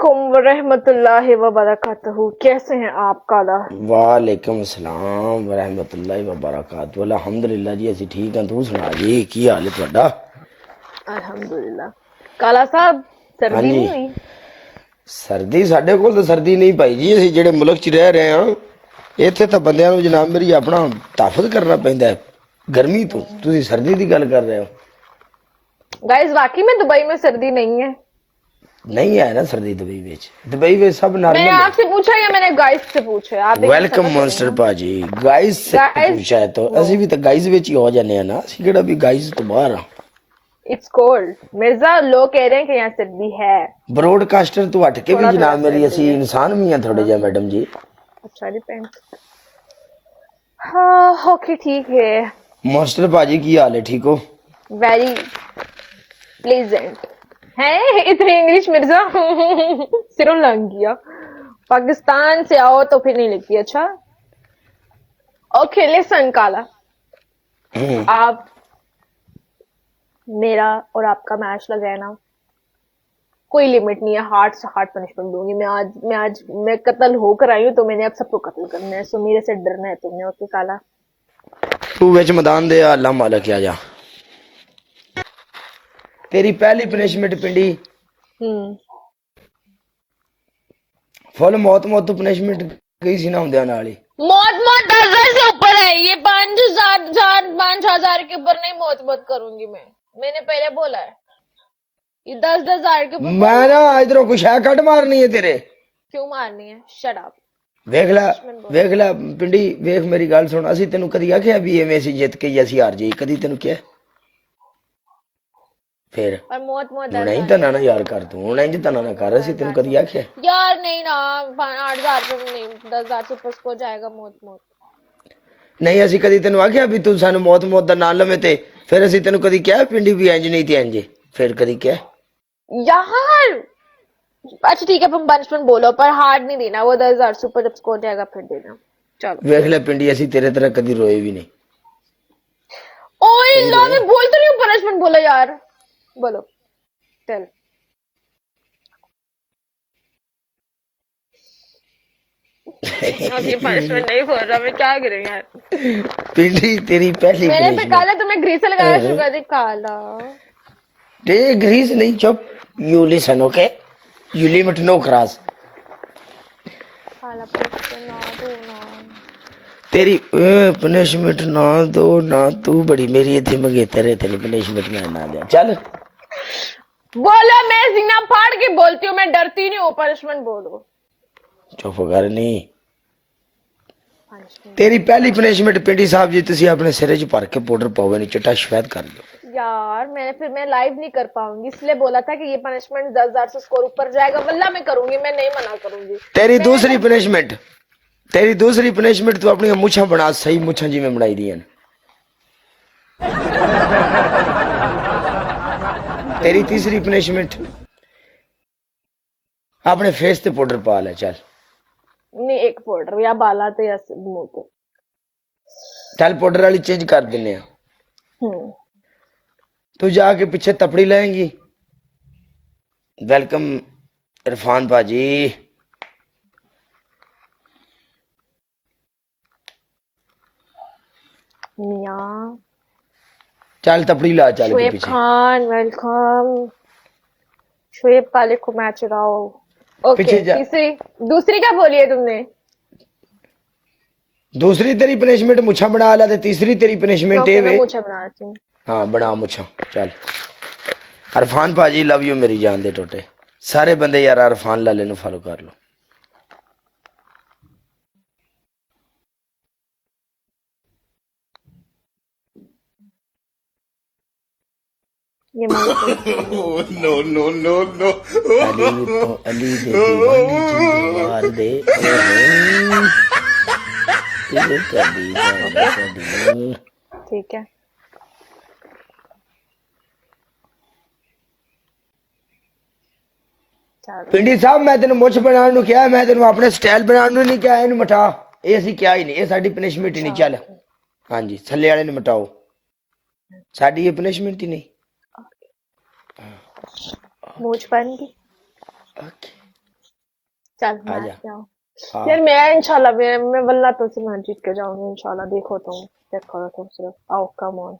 वरहमतुल्लाहि व बरकातहू। कैसे हैं आप काला? वालेकुम सलाम वरहमतुल्लाहि वबरकातुहू। अल्हम्दुलिल्लाह जी ਅਸੀਂ ਠੀਕ ਹਾਂ। ਤੂੰ ਸੁਣਾ ਜੀ ਕੀ ਹਾਲ ਹੈ ਤੁਹਾਡਾ? अल्हम्दुलिल्लाह। काला साहब सर्दी ਹਾਂਜੀ नहीं हुई? ਸਰਦੀ ਸਾਡੇ ਕੋਲ ਤਾਂ ਸਰਦੀ ਨਹੀਂ ਭਾਈ ਜੀ। ਅਸੀਂ ਜਿਹੜੇ ਮੁਲਕ 'ਚ ਰਹਿ ਰਹੇ ਹਾਂ ਇੱਥੇ ਤਾਂ ਬੰਦਿਆਂ ਨੂੰ ਜਨਾਬ ਮੇਰੀ ਆਪਣਾ ਤਹਫੁਜ਼ ਕਰਨਾ ਪੈਂਦਾ ਹੈ ਗਰਮੀ ਤੋਂ। ਤੁਸੀਂ ਸਰਦੀ ਦੀ ਗੱਲ ਕਰ ਰਹੇ ਹੋ। गाइस वाकई में दुबई में सर्दी नहीं है। नहीं है ना सर्दी दुबई ਵਿੱਚ। दुबई ਵਿੱਚ सब मैंने नॉर्मल है। आपसे पूछा या मैंने गाइस से पूछा? आप एक वेलकम मास्टर भाजी गाइस से Guys, पूछा है तो ਅਸੀਂ ਵੀ ਤਾਂ गाइस ਵਿੱਚ ਹੀ ਹੋ ਜਾਂਦੇ ਆ ਨਾ। ਅਸੀਂ ਕਿਹੜਾ ਵੀ गाइस ਤੋਂ ਬਾਹਰ ਆ। It's cold. मिर्जा लोग कह रहे हैं कि यहाँ सर्दी है। ब्रॉडकास्टर तो हट के भी थोड़ा जनाब मेरी सर्दी ਅਸੀਂ है। ਇਨਸਾਨ ਵੀ ਆ ਥੋੜੇ ਜਿਹਾ मैडम जी। अच्छा डिपेंड। हाँ ओके ठीक है। मास्टर भाजी की हाल है? ठीक हो? वेरी प्लेजेंट है। इतनी इंग्लिश मिर्जा सिरों लग गया। पाकिस्तान से आओ तो फिर नहीं लगती। अच्छा ओके लिसन काला, आप मेरा और आपका मैच लगाना, कोई लिमिट नहीं है। हार्ड से हार्ड पनिशमेंट दूंगी। मैं कत्ल होकर आई हूँ तो मैंने अब सबको कत्ल करना है। सो मेरे से डरना है तुमने। ओके काला तू विच मैदान दे अल्लाह मालिक आ जा। तेरी पहली पनिशमेंट पिंडी फुल मौत मौत तो पनिशमेंट गई सी ना ਹੁੰਦਿਆਂ ਨਾਲ ही। मौत मौत 10,000 से ऊपर है। ये 5,000 के ऊपर नहीं मौत मौत करूंगी मैं। मैंने पहले बोला है ये 10,000 के ऊपर मैं ना इधरों कुछ है कट मारनी है तेरे। क्यों मारनी है? Shut up. ਵੇਖ ਲੈ ਪਿੰਡੀ ਵੇਖ ਮੇਰੀ ਗੱਲ ਸੁਣ। ਅਸੀਂ ਤੈਨੂੰ ਕਦੀ ਆਖਿਆ ਵੀ ਐਵੇਂ ਅਸੀਂ ਜਿੱਤ ਕੇ ਅਸੀਂ ਹਾਰ ਜਾਈ? ਕਦੀ ਤੈਨੂੰ ਕਿਹਾ? फिर और मौत मौत ਹੁਣ ਇੰਜ ਤਾਂ ਨਾ ਯਾਰ ਕਰ ਤੂੰ। ਹੁਣ ਇੰਜ ਤਾਂ ਨਾ ਕਰ। ਅਸੀਂ ਤੈਨੂੰ ਕਦੀ ਆਖਿਆ? यार नहीं ना। 8,000 पे नहीं, 10,000 से ऊपर हो जाएगा मौत मौत। ਨਹੀਂ ਅਸੀਂ ਕਦੀ ਤੈਨੂੰ ਆਖਿਆ ਵੀ ਤੂੰ ਸਾਨੂੰ ਮੌਤ ਮੌਤ ਦਾ ਨਾਂ ਲਵੇਂ ਤੇ ਫਿਰ ਅਸੀਂ ਤੈਨੂੰ ਕਦੀ ਕਿਹਾ ਪਿੰਡੀ ਵੀ ਇੰਜ ਨਹੀਂ ਤੇ ਇੰਜ? ਫਿਰ ਕਦੀ ਕਿਹਾ? यार अच्छा ठीक है तुम पनिशमेंट बोलो पर हार्ड नहीं देना। वो 10,000 से ऊपर जब स्कोर जाएगा फिर देना। चलो ਵੇਖ ਲੈ ਪਿੰਡੀ ਅਸੀਂ ਤੇਰੇ ਤਰ੍ਹਾਂ ਕਦੀ ਰੋਏ ਵੀ ਨਹੀਂ। ओए ला मैं बोल तो नहीं हूँ पनिशमेंट बोलो यार। बोलो चल अब ये पनिशमेंट नहीं बोल रहा। मैं क्या करूं यार? पिंडी तेरी पहली मैंने पे काला तुम्हें ग्रीस लगाया शुगर दे काला। ते ग्रीस नहीं चुप। You listen okay you limit no cross. काला पनिशमेंट ना दो ना। तेरी पनिशमेंट ना दो ना। तू बड़ी मेरी इतनी मंगेतर है तेरी पनिशमेंट में ना दे। चल बोलो। मैं सीना फाड़ के बोलती हूँ। मैं डरती नहीं हूँ। पनिशमेंट बोलो। चुप कर नहीं। तेरी पहली पनिशमेंट पिंडी साहब जी तुसी अपने सिरे च भर के पाउडर पाओगे नहीं चिट्टा सफेद कर दो। यार मैं लाइव नहीं कर पाऊंगी इसलिए बोला था कि ये पनिशमेंट 10,000 से स्कोर ऊपर जाएगा। वल्ला मैं करूंगी। मैं नहीं मना करूंगी। तेरी दूसरी पनिशमेंट तू अपनी मुछा बना सही मुछा जी में बनाई दी। तेरी तीसरी पनिशमेंट अपने फेस ते पाउडर पा ले। चल नहीं एक पाउडर या बाला तो या मुंह पे। चल पाउडर वाली चेंज कर दिने। तू जाके पीछे तपड़ी लाएंगी। वेलकम इरफान भाजी। मियां चल तपड़ी ला। चल के शोएब पीछे खान वेलकम। शोएब काले को मैच लगाओ। ओके पीछे जा। दूसरी क्या बोली है तुमने? दूसरी तेरी पनिशमेंट मुछा बना ला। ते तीसरी तेरी पनिशमेंट है वे। मुझे बनाती हूँ। हाँ बना मुछा। चल अरफान भाजी लव यू मेरी जान दे टोटे। सारे बंदे यार अरफान लाले नु फॉलो कर लो। ये no no no no Ali तो अली दे दीवानी जिंदवार दे ठीक है। पिंडी साहब मैं तेन मुछ बनाने ਨੂੰ ਕਿਹਾ। ਮੈਂ ਤੈਨੂੰ ਆਪਣੇ ਸਟਾਈਲ ਬਣਾਉਣ ਨੂੰ ਨਹੀਂ ਕਿਹਾ। ਇਹਨੂੰ ਮਟਾ। ਇਹ ਅਸੀਂ ਕਿਹਾ ਹੀ ਨਹੀਂ। ਇਹ ਸਾਡੀ ਪਨਿਸ਼ਮੈਂਟ ਹੀ ਨਹੀਂ। ਚੱਲ ਹਾਂਜੀ ਥੱਲੇ ਵਾਲੇ ਨੂੰ ਮਟਾਓ। ਸਾਡੀ ਇਹ ਪਨਿਸ਼ਮੈਂਟ ਹੀ ਨਹੀਂ। मूछ बन गई। ओके चल आ मैच जा। में आओ। हाँ यार मैं इंशाल्लाह मैं वल्ला तो से मैच जीत के जाऊंगी इंशाल्लाह, देखो तुम, देखो तुम सिर्फ आओ, कम ऑन।